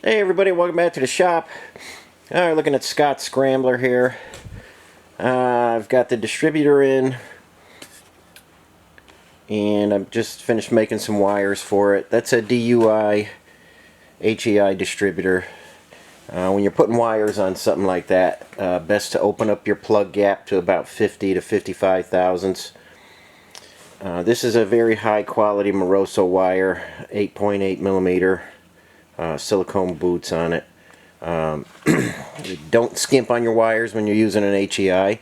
Hey everybody, welcome back to the shop. Alright, looking at Scott's Scrambler here. I've got the distributor in, and I've just finished making some wires for it. That's a DUI HEI distributor. When you're putting wires on something like that, best to open up your plug gap to about 50 to 55 thousandths. This is a very high quality Moroso wire, 8.8 millimeter. Silicone boots on it. Don't skimp on your wires when you're using an HEI.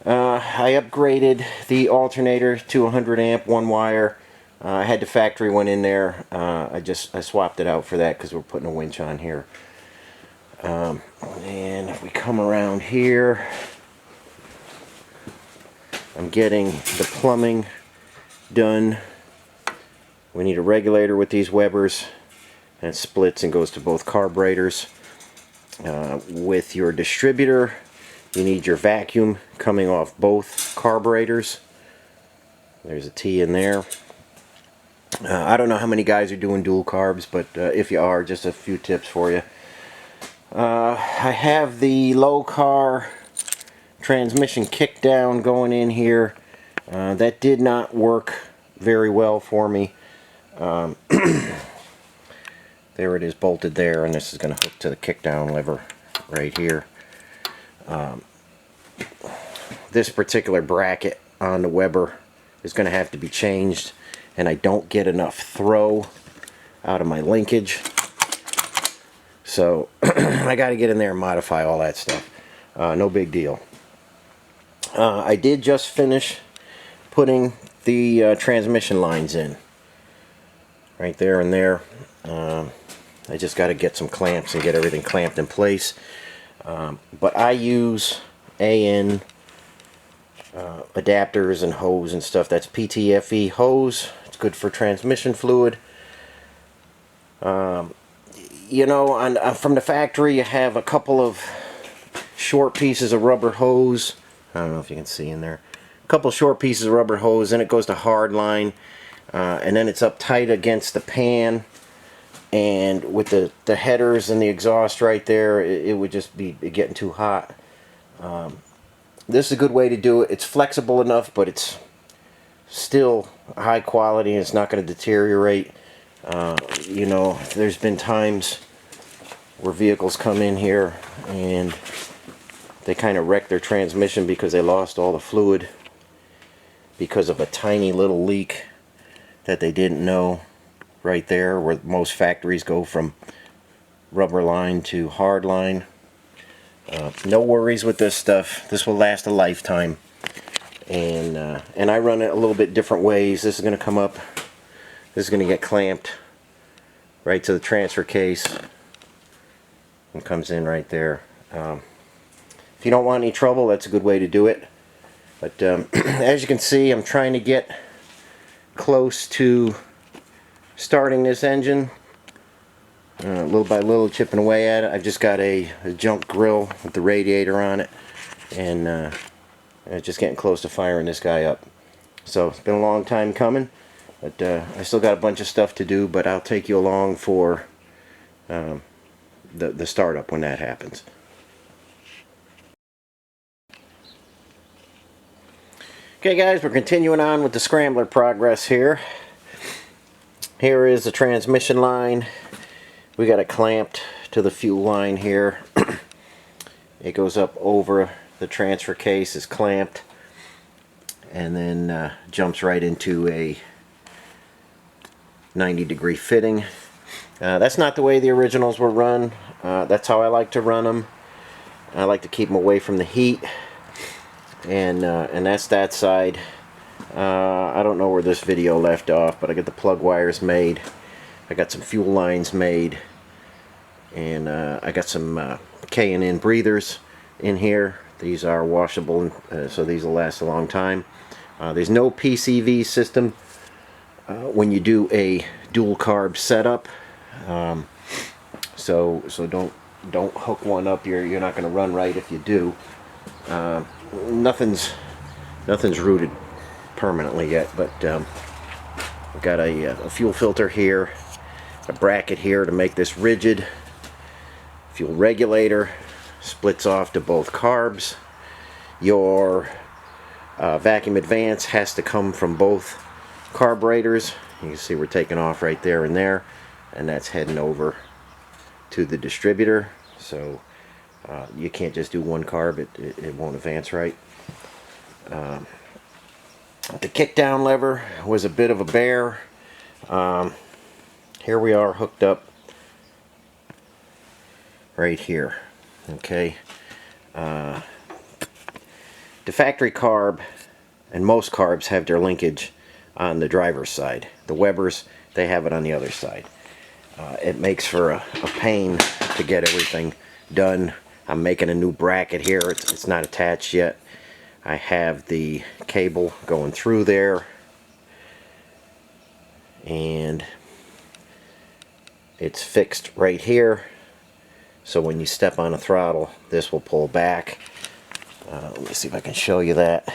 I upgraded the alternator to 100 amp, one wire. I had the factory one in there. I swapped it out for that because we're putting a winch on here. And if we come around here, I'm getting the plumbing done. We need a regulator with these Webers. And it splits and goes to both carburetors. With your distributor, you need your vacuum coming off both carburetors. There's a T in there. I don't know how many guys are doing dual carbs, but if you are, just a few tips for you. I have the low car transmission kickdown going in here. That did not work very well for me. There it is, bolted there, and this is going to hook to the kickdown lever right here. This particular bracket on the Weber is going to have to be changed, and I don't get enough throw out of my linkage. So I got to get in there and modify all that stuff. No big deal. I did just finish putting the transmission lines in. Right there and there. I just got to get some clamps and get everything clamped in place. But I use AN adapters and hose and stuff. That's PTFE hose. It's good for transmission fluid. You know, from the factory you have a couple of short pieces of rubber hose. I don't know if you can see in there. A couple short pieces of rubber hose, and it goes to hard line. And then it's up tight against the pan, and with the headers and the exhaust right there, it would just be getting too hot. This is a good way to do it. It's flexible enough, but it's still high quality, and it's not going to deteriorate. You know, there's been times where vehicles come in here and they kind of wreck their transmission because they lost all the fluid because of a tiny little leak that they didn't know right there, where most factories go from rubber line to hard line. No worries with this stuff. This will last a lifetime. And I run it a little bit different ways. This is going to come up. This is going to get clamped right to the transfer case. And comes in right there. If you don't want any trouble, that's a good way to do it. But as you can see, I'm trying to get close to starting this engine, little by little, chipping away at it. I've just got a junk grill with the radiator on it, and just getting close to firing this guy up. So it's been a long time coming, but I still got a bunch of stuff to do, but I'll take you along for the startup when that happens. Okay guys, we're continuing on with the Scrambler progress here. Here is the transmission line. We got it clamped to the fuel line here. It goes up over the transfer case, is clamped, and then jumps right into a 90-degree fitting. That's not the way the originals were run. That's how I like to run them. I like to keep them away from the heat. And that's that side. I don't know where this video left off, but I got the plug wires made. I got some fuel lines made, and I got some K&N breathers in here. These are washable, so these will last a long time. There's no PCV system when you do a dual carb setup, so don't hook one up. You're not going to run right if you do. Nothing's rooted permanently yet, but I've got a fuel filter here. a bracket here to make this rigid. Fuel regulator splits off to both carbs. Your vacuum advance has to come from both carburetors. You can see we're taking off right there, and that's heading over to the distributor. So you can't just do one carb, it won't advance right. The kickdown lever was a bit of a bear. Here we are hooked up right here. Okay. The factory carb and most carbs have their linkage on the driver's side. The Webers, they have it on the other side. It makes for a pain to get everything done. I'm making a new bracket here. It's not attached yet. I have the cable going through there, and it's fixed right here. So when you step on a throttle, this will pull back. Let me see if I can show you that.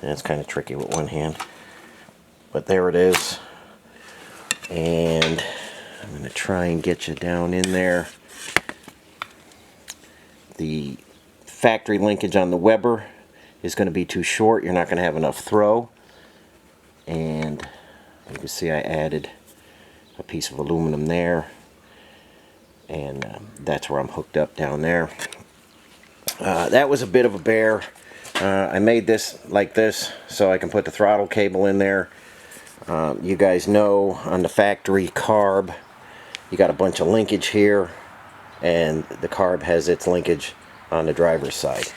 And it's kind of tricky with one hand, but there it is. And I'm going to try and get you down in there. The factory linkage on the Weber is going to be too short. You're not going to have enough throw. And you can see I added a piece of aluminum there. And that's where I'm hooked up down there. That was a bit of a bear. I made this like this so I can put the throttle cable in there. You guys know on the factory carb, you got a bunch of linkage here, and the carb has its linkage on the driver's side.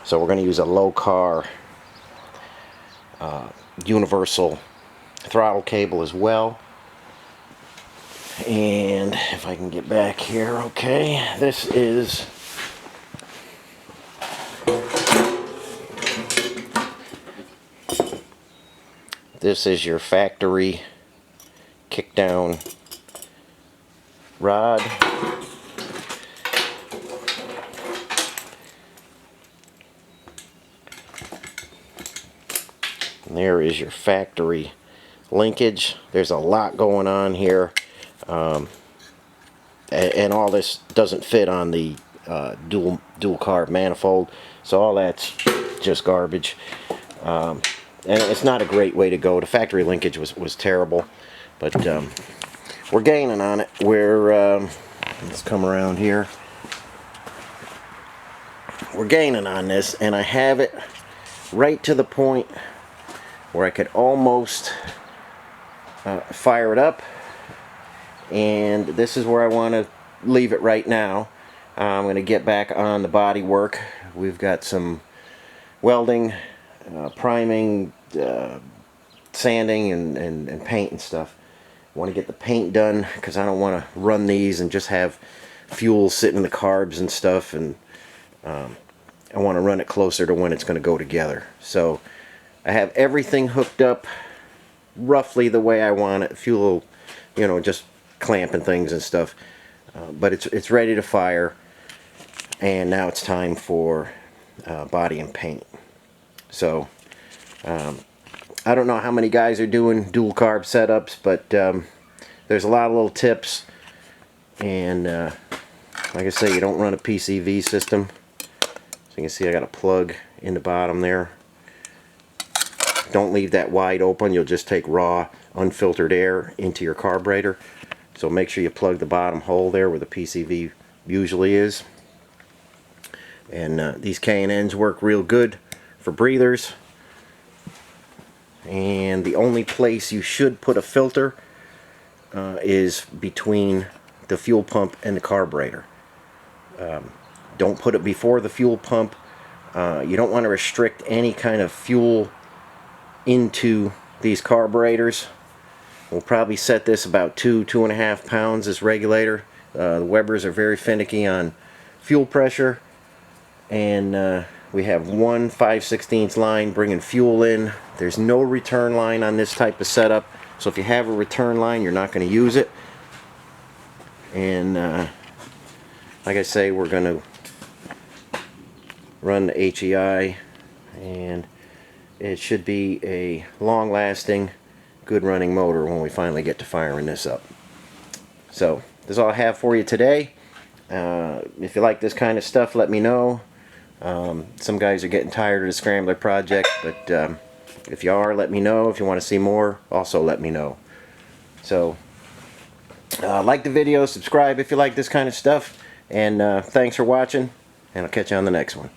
So we're going to use a low car universal throttle cable as well. And if I can get back here, okay, this is your factory kickdown rod. And there is your factory linkage. There's a lot going on here. And all this doesn't fit on the dual carb manifold, so all that's just garbage. And it's not a great way to go. The factory linkage was terrible, but we're gaining on it. Let's come around here. We're gaining on this, and I have it right to the point where I could almost fire it up. And this is where I want to leave it right now. I'm going to get back on the body work. We've got some welding, priming, sanding, and paint and stuff. I want to get the paint done because I don't want to run these and just have fuel sitting in the carbs and stuff. And I want to run it closer to when it's going to go together. So I have everything hooked up roughly the way I want it. Fuel, you know, just clamping things and stuff, but it's ready to fire, and now it's time for body and paint. So I don't know how many guys are doing dual carb setups, but there's a lot of little tips, and like I say, you don't run a PCV system. So you can see I got a plug in the bottom there. Don't leave that wide open. You'll just take raw unfiltered air into your carburetor. So make sure you plug the bottom hole there where the PCV usually is. And these K&Ns work real good for breathers. And the only place you should put a filter is between the fuel pump and the carburetor. Don't put it before the fuel pump. You don't want to restrict any kind of fuel into these carburetors. We'll probably set this about 2.5 pounds, this regulator. The Webers are very finicky on fuel pressure, and we have one 5/16 line bringing fuel in. There's no return line on this type of setup, so if you have a return line, you're not going to use it. And like I say, we're going to run the HEI, and it should be a long-lasting, good running motor when we finally get to firing this up. So that's all I have for you today. If you like this kind of stuff, let me know. Some guys are getting tired of the Scrambler project, but if you are, let me know. If you want to see more, also let me know. So like the video, subscribe if you like this kind of stuff, and thanks for watching, and I'll catch you on the next one.